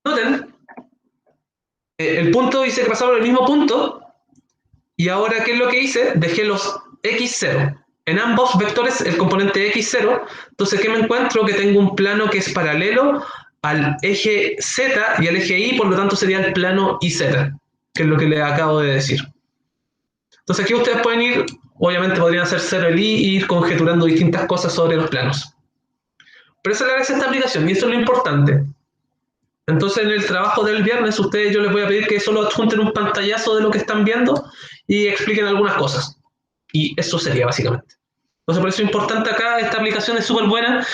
Noten, el punto dice que pasaba por el mismo punto, y ahora, ¿qué es lo que hice? Dejé los x0. En ambos vectores el componente x0, entonces, ¿qué me encuentro? Que tengo un plano que es paralelo al eje z y al eje y, por lo tanto sería el plano YZ, que es lo que les acabo de decir. Entonces aquí ustedes pueden ir, obviamente podrían hacer 0 el y e ir conjeturando distintas cosas sobre los planos. Pero esa es la gracia de esta aplicación, y eso es lo importante. Entonces en el trabajo del viernes, ustedes yo les voy a pedir que solo adjunten un pantallazo de lo que están viendo y expliquen algunas cosas. Y eso sería básicamente. Entonces por eso es importante acá, esta aplicación es súper buena,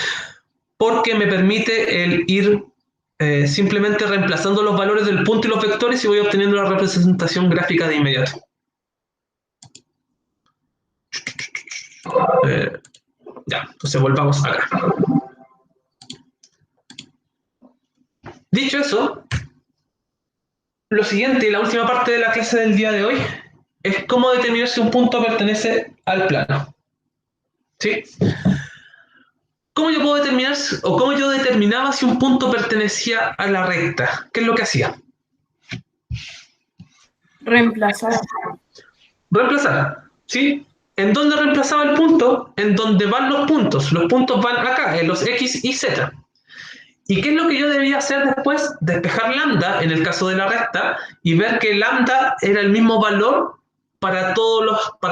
porque me permite el ir simplemente reemplazando los valores del punto y los vectores y voy obteniendo la representación gráfica de inmediato. Ya, entonces volvamos acá. Dicho eso, lo siguiente y la última parte de la clase del día de hoy es cómo determinar si un punto pertenece al plano. ¿Sí? ¿Cómo yo puedo determinar, o cómo yo determinaba si un punto pertenecía a la recta? ¿Qué es lo que hacía? Reemplazar. Reemplazar, ¿sí? ¿En dónde reemplazaba el punto? En donde van los puntos. Los puntos van acá, en los X y Z. ¿Y qué es lo que yo debía hacer después? Despejar lambda, en el caso de la recta, y ver que lambda era el mismo valor para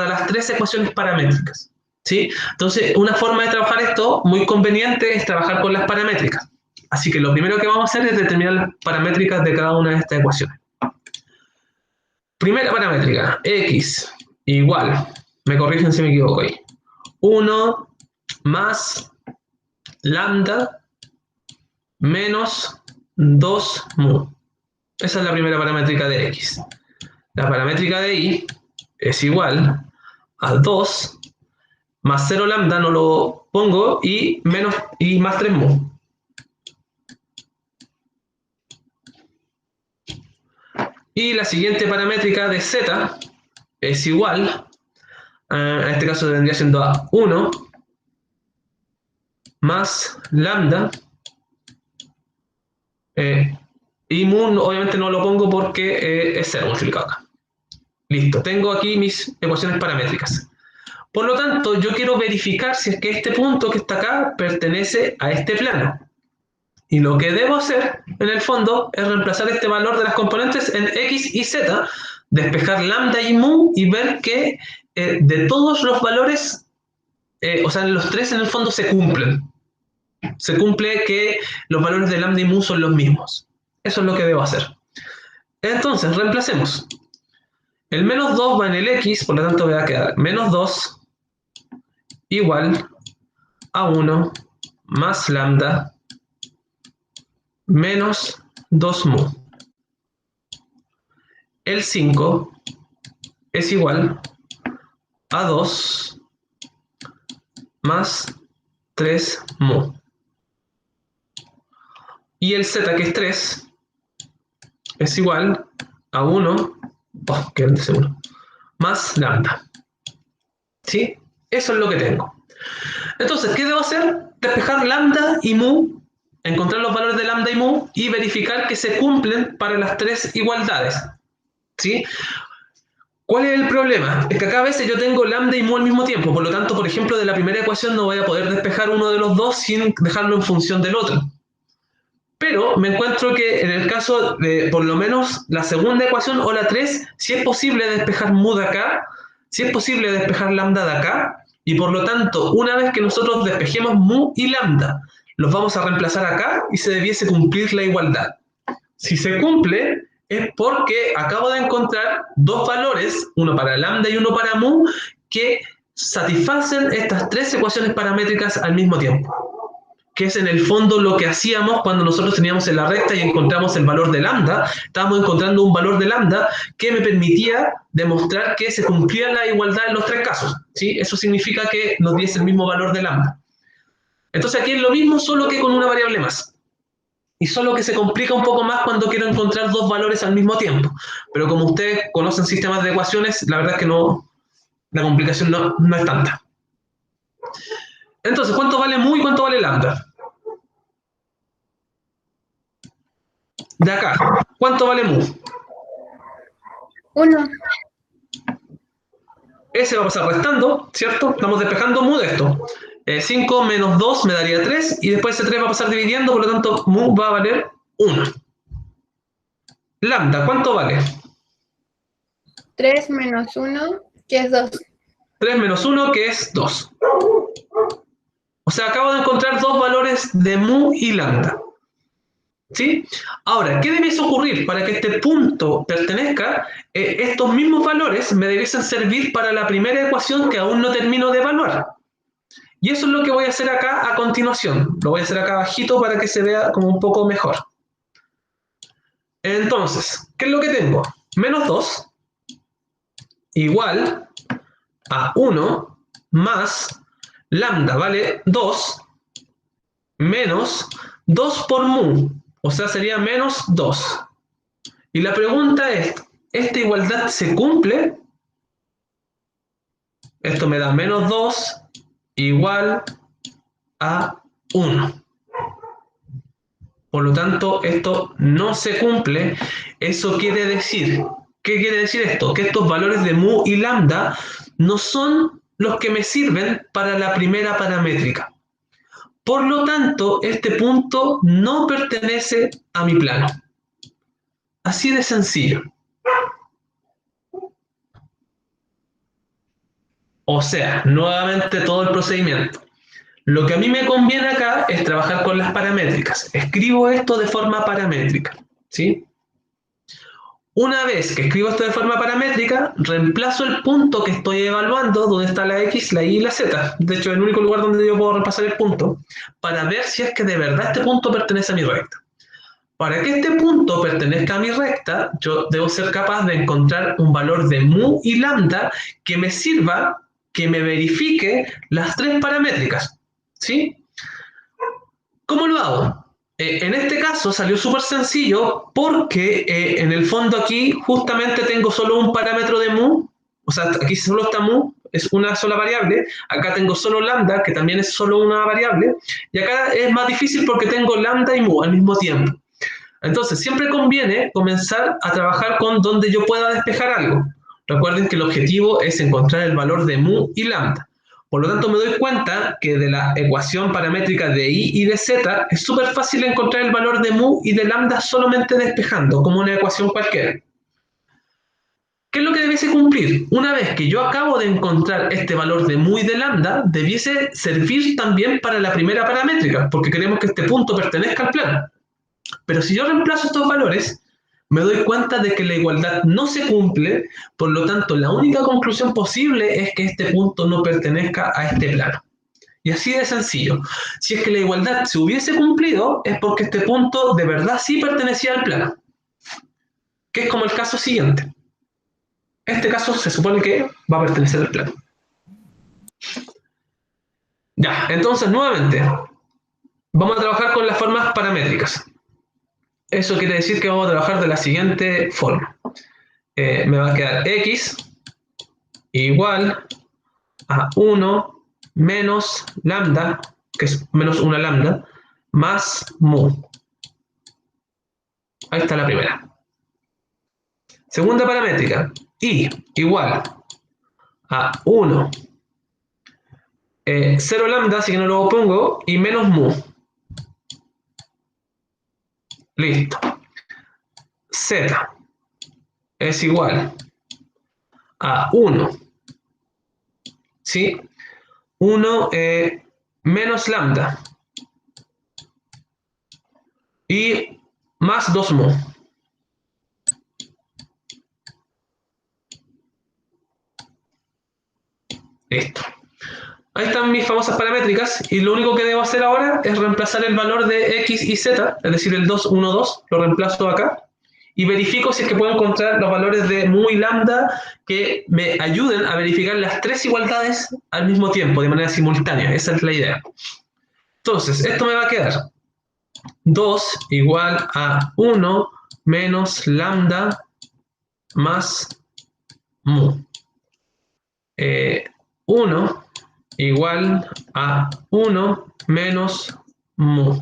las tres ecuaciones paramétricas. ¿Sí? Entonces, una forma de trabajar esto muy conveniente es trabajar con las paramétricas. Así que lo primero que vamos a hacer es determinar las paramétricas de cada una de estas ecuaciones. Primera paramétrica, x igual, me corrigen si me equivoco ahí, 1 más lambda menos 2 mu. Esa es la primera paramétrica de x. La paramétrica de y es igual a 2 más 0 lambda, no lo pongo, y más 3 mu. Y la siguiente paramétrica de z es igual, en este caso vendría siendo a 1 más lambda, y mu obviamente no lo pongo porque es 0 multiplicado acá. Listo, tengo aquí mis ecuaciones paramétricas. Por lo tanto, yo quiero verificar si es que este punto que está acá pertenece a este plano. Y lo que debo hacer, en el fondo, es reemplazar este valor de las componentes en x y z, despejar lambda y mu y ver que de todos los valores, o sea, los tres en el fondo se cumplen. Se cumple que los valores de lambda y mu son los mismos. Eso es lo que debo hacer. Entonces, reemplacemos. El menos 2 va en el x, por lo tanto me va a quedar menos 2 igual a 1 más lambda menos 2 mu. El 5 es igual a 2 más 3 mu. Y el z, que es 3, es igual a 1, más lambda. ¿Sí? Eso es lo que tengo. Entonces, ¿qué debo hacer? Despejar lambda y mu, encontrar los valores de lambda y mu y verificar que se cumplen para las tres igualdades. ¿Sí? ¿Cuál es el problema? Es que acá a veces yo tengo lambda y mu al mismo tiempo, por lo tanto, por ejemplo, de la primera ecuación no voy a poder despejar uno de los dos sin dejarlo en función del otro. Pero me encuentro que en el caso de por lo menos la segunda ecuación o la 3, si es posible despejar mu de acá, si es posible despejar lambda de acá, Y por lo tanto, una vez que nosotros despejemos mu y lambda, los vamos a reemplazar acá y se debiese cumplir la igualdad. Si se cumple, es porque acabo de encontrar dos valores, uno para lambda y uno para mu, que satisfacen estas tres ecuaciones paramétricas al mismo tiempo. Que es en el fondo lo que hacíamos cuando nosotros teníamos en la recta y encontramos el valor de lambda. Estábamos encontrando un valor de lambda que me permitía demostrar que se cumplía la igualdad en los tres casos, ¿sí? Eso significa que nos diese el mismo valor de lambda. Entonces aquí es lo mismo, solo que con una variable más. Y solo que se complica un poco más cuando quiero encontrar dos valores al mismo tiempo. Pero como ustedes conocen sistemas de ecuaciones, la verdad es que no, la complicación no es tanta. Entonces, ¿cuánto vale mu y cuánto vale lambda? De acá, ¿cuánto vale mu? 1. Ese va a pasar restando, ¿cierto? Estamos despejando mu de esto. 5 menos 2 me daría 3, y después ese 3 va a pasar dividiendo, por lo tanto, mu va a valer 1. Lambda, ¿cuánto vale? 3 menos 1, que es 2. 3 menos 1, que es 2. O sea, acabo de encontrar dos valores de mu y lambda. ¿Sí? Ahora, ¿qué debiese ocurrir para que este punto pertenezca? Estos mismos valores me debiesen servir para la primera ecuación que aún no termino de evaluar. Y eso es lo que voy a hacer acá a continuación. Lo voy a hacer acá abajito para que se vea como un poco mejor. Entonces, ¿qué es lo que tengo? Menos 2 igual a 1 más lambda vale 2 menos 2 por mu. O sea, sería menos 2. Y la pregunta es, ¿esta igualdad se cumple? Esto me da menos 2 igual a 1. Por lo tanto, esto no se cumple. Eso quiere decir, ¿qué quiere decir esto? Que estos valores de mu y lambda no son los que me sirven para la primera paramétrica. Por lo tanto, este punto no pertenece a mi plano. Así de sencillo. O sea, nuevamente todo el procedimiento. Lo que a mí me conviene acá es trabajar con las paramétricas. Escribo esto de forma paramétrica, ¿sí? Una vez que escribo esto de forma paramétrica, reemplazo el punto que estoy evaluando, donde está la X, la Y y la Z. De hecho, es el único lugar donde yo puedo reemplazar el punto, para ver si es que de verdad este punto pertenece a mi recta. Para que este punto pertenezca a mi recta, yo debo ser capaz de encontrar un valor de mu y lambda que me sirva, que me verifique las tres paramétricas, ¿sí? ¿Cómo lo hago? En este caso salió súper sencillo porque en el fondo aquí justamente tengo solo un parámetro de mu, o sea, aquí solo está mu, es una sola variable, acá tengo solo lambda, que también es solo una variable, y acá es más difícil porque tengo lambda y mu al mismo tiempo. Entonces, siempre conviene comenzar a trabajar con donde yo pueda despejar algo. Recuerden que el objetivo es encontrar el valor de mu y lambda. Por lo tanto, me doy cuenta que de la ecuación paramétrica de y y de z es súper fácil encontrar el valor de mu y de lambda solamente despejando, como una ecuación cualquiera. ¿Qué es lo que debiese cumplir? Una vez que yo acabo de encontrar este valor de mu y de lambda, debiese servir también para la primera paramétrica, porque queremos que este punto pertenezca al plano. Pero si yo reemplazo estos valores, me doy cuenta de que la igualdad no se cumple, por lo tanto, la única conclusión posible es que este punto no pertenezca a este plano. Y así de sencillo. Si es que la igualdad se hubiese cumplido, es porque este punto de verdad sí pertenecía al plano. Que es como el caso siguiente. Este caso se supone que va a pertenecer al plano. Ya, entonces nuevamente, vamos a trabajar con las formas paramétricas. Eso quiere decir que vamos a trabajar de la siguiente forma. Me va a quedar x igual a 1 menos lambda, que es menos una lambda, más mu. Ahí está la primera. Segunda paramétrica, y igual a 1, 0 lambda, así que no lo pongo, y menos mu. Listo. Z es igual a 1, ¿sí? 1 menos lambda y más 2 mu. Listo. Ahí están mis famosas paramétricas y lo único que debo hacer ahora es reemplazar el valor de x y z, es decir, el 2, 1, 2, lo reemplazo acá y verifico si es que puedo encontrar los valores de mu y lambda que me ayuden a verificar las tres igualdades al mismo tiempo, de manera simultánea. Esa es la idea. Entonces, esto me va a quedar 2 igual a 1 menos lambda más mu. 1 igual a 1 menos mu.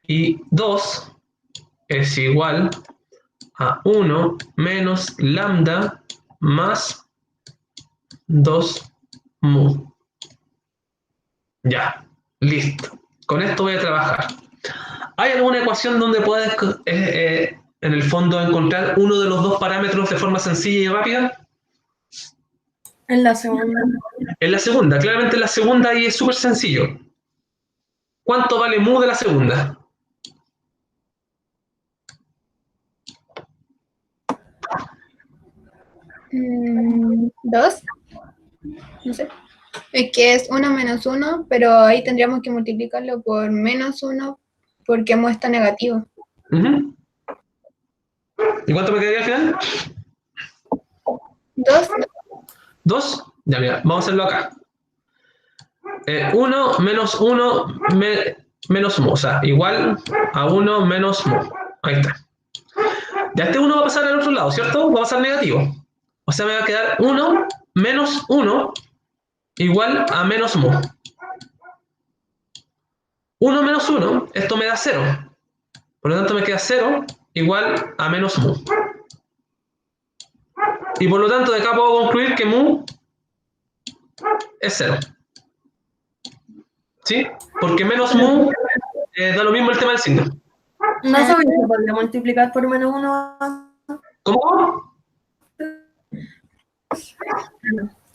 Y 2 es igual a 1 menos lambda más 2 mu. Ya, listo. Con esto voy a trabajar. ¿Hay alguna ecuación donde puedes, en el fondo, encontrar uno de los dos parámetros de forma sencilla y rápida? En la segunda. En la segunda, claramente en la segunda ahí es súper sencillo. ¿Cuánto vale mu de la segunda? ¿Dos? No sé. Es que es 1 menos 1, pero ahí tendríamos que multiplicarlo por menos 1 porque mu está negativo. Uh-huh. ¿Y cuánto me quedaría al final? 2. 2. Ya, mira, vamos a hacerlo acá. 1 menos 1 menos mu, o sea, igual a 1 menos mu. Ahí está. Ya este 1 va a pasar al otro lado, ¿cierto? Va a pasar negativo. O sea, me va a quedar 1 menos 1 igual a menos mu. 1 menos 1, esto me da 0. Por lo tanto, me queda 0 igual a menos mu. Y por lo tanto, de acá puedo concluir que mu es 0. ¿Sí? Porque menos mu da lo mismo el tema del signo. No sabía que podía multiplicar por menos 1. ¿Cómo?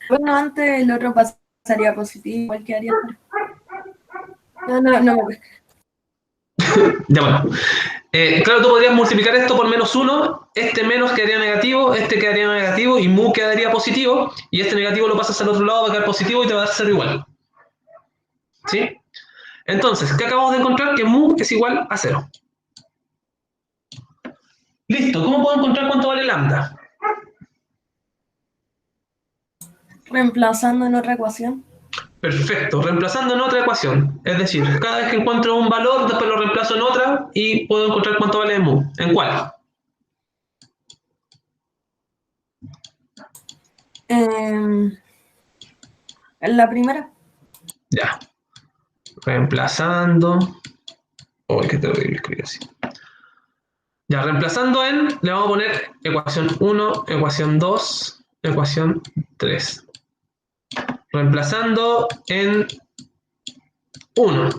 Bueno, antes el otro pasaría positivo, igual quedaría. No me pesca. Ya bueno. Claro, tú podrías multiplicar esto por menos 1, este menos quedaría negativo, este quedaría negativo y mu quedaría positivo, y este negativo lo pasas al otro lado, va a quedar positivo y te va a dar 0 igual. ¿Sí? Entonces, ¿qué acabamos de encontrar? Que mu es igual a 0. Listo, ¿cómo puedo encontrar cuánto vale lambda? Reemplazando en otra ecuación. Perfecto, reemplazando en otra ecuación. Es decir, cada vez que encuentro un valor, después lo reemplazo en otra y puedo encontrar cuánto vale mu. ¿En cuál? En la primera. Ya. Reemplazando. Uy, qué terrible escribir así. Ya, reemplazando en, le vamos a poner ecuación 1, ecuación 2, ecuación 3. Reemplazando en 1.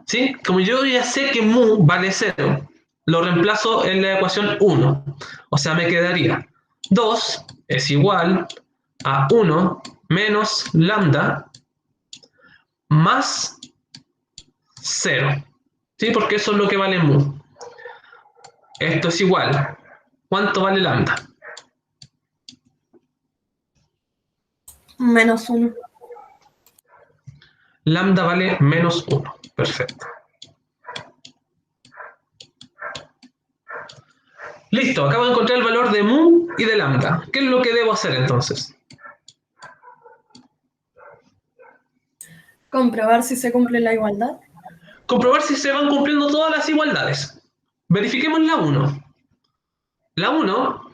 ¿Sí? Como yo ya sé que mu vale 0, lo reemplazo en la ecuación 1. O sea, me quedaría 2 es igual a 1 menos lambda más 0. ¿Sí? Porque eso es lo que vale mu. Esto es igual. ¿Cuánto vale lambda? Menos 1. Lambda vale menos 1. Perfecto. Listo, acabo de encontrar el valor de mu y de lambda. ¿Qué es lo que debo hacer entonces? Comprobar si se cumple la igualdad. Comprobar si se van cumpliendo todas las igualdades. Verifiquemos la 1. La 1,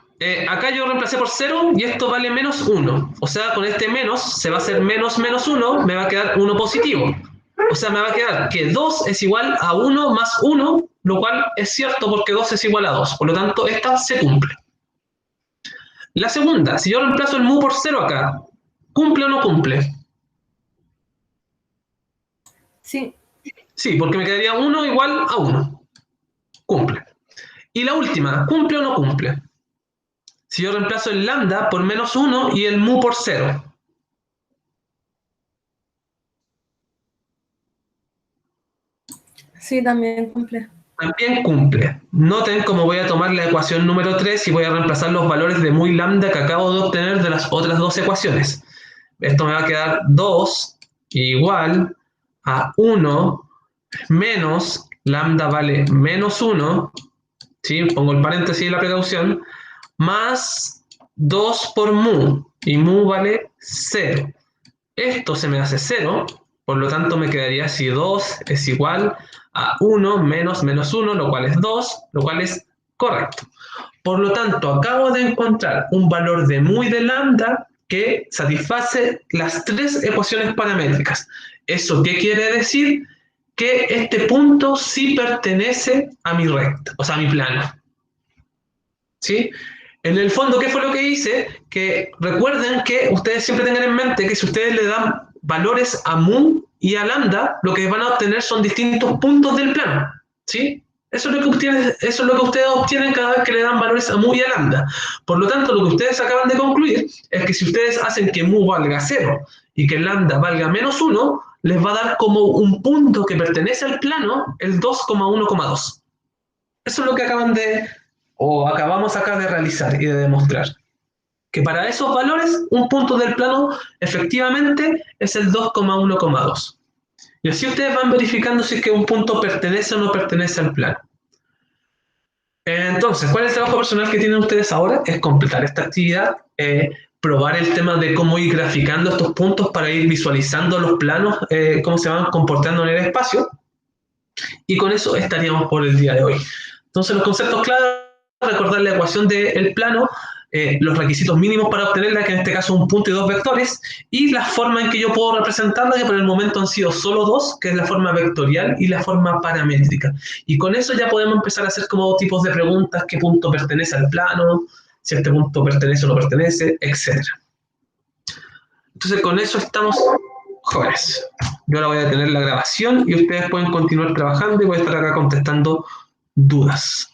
acá yo reemplacé por 0 y esto vale menos 1. O sea, con este menos se va a hacer menos menos 1, me va a quedar 1 positivo. O sea, me va a quedar que 2 es igual a 1 más 1, lo cual es cierto porque 2 es igual a 2. Por lo tanto, esta se cumple. La segunda, si yo reemplazo el mu por 0 acá, ¿cumple o no cumple? Sí. Sí, porque me quedaría 1 igual a 1. Cumple. Y la última, ¿cumple o no cumple? Si yo reemplazo el lambda por menos 1 y el mu por 0. Sí, también cumple. También cumple. Noten cómo voy a tomar la ecuación número 3 y voy a reemplazar los valores de mu y lambda que acabo de obtener de las otras dos ecuaciones. Esto me va a quedar 2 igual a 1 menos lambda vale menos 1, ¿sí? Pongo el paréntesis y la precaución, más 2 por mu, y mu vale 0. Esto se me hace 0, por lo tanto me quedaría si 2 es igual a 1 menos menos 1, lo cual es 2, lo cual es correcto. Por lo tanto, acabo de encontrar un valor de mu y de lambda que satisface las tres ecuaciones paramétricas. ¿Eso qué quiere decir? Que este punto sí pertenece a mi recta, o sea, a mi plano. ¿Sí? En el fondo, ¿qué fue lo que hice? Que recuerden que ustedes siempre tengan en mente que si ustedes le dan valores a mu y a lambda, lo que van a obtener son distintos puntos del plano. ¿Sí? Eso es lo que ustedes obtienen cada vez que le dan valores a mu y a lambda. Por lo tanto, lo que ustedes acaban de concluir es que si ustedes hacen que mu valga 0 y que lambda valga menos 1, les va a dar como un punto que pertenece al plano el 2,1,2. Eso es lo que acabamos acá de realizar y de demostrar. Que para esos valores, un punto del plano efectivamente es el 2,1,2. Y así ustedes van verificando si es que un punto pertenece o no pertenece al plano. Entonces, ¿cuál es el trabajo personal que tienen ustedes ahora? Es completar esta actividad, probar el tema de cómo ir graficando estos puntos para ir visualizando los planos, cómo se van comportando en el espacio. Y con eso estaríamos por el día de hoy. Entonces, los conceptos claros, recordar la ecuación del plano, los requisitos mínimos para obtenerla, que en este caso es un punto y dos vectores, y la forma en que yo puedo representarla, que por el momento han sido solo dos, que es la forma vectorial y la forma paramétrica. Y con eso ya podemos empezar a hacer como tipos de preguntas, qué punto pertenece al plano, si este punto pertenece o no pertenece, etc. Entonces con eso estamos jóvenes. Yo ahora voy a tener la grabación y ustedes pueden continuar trabajando y voy a estar acá contestando dudas.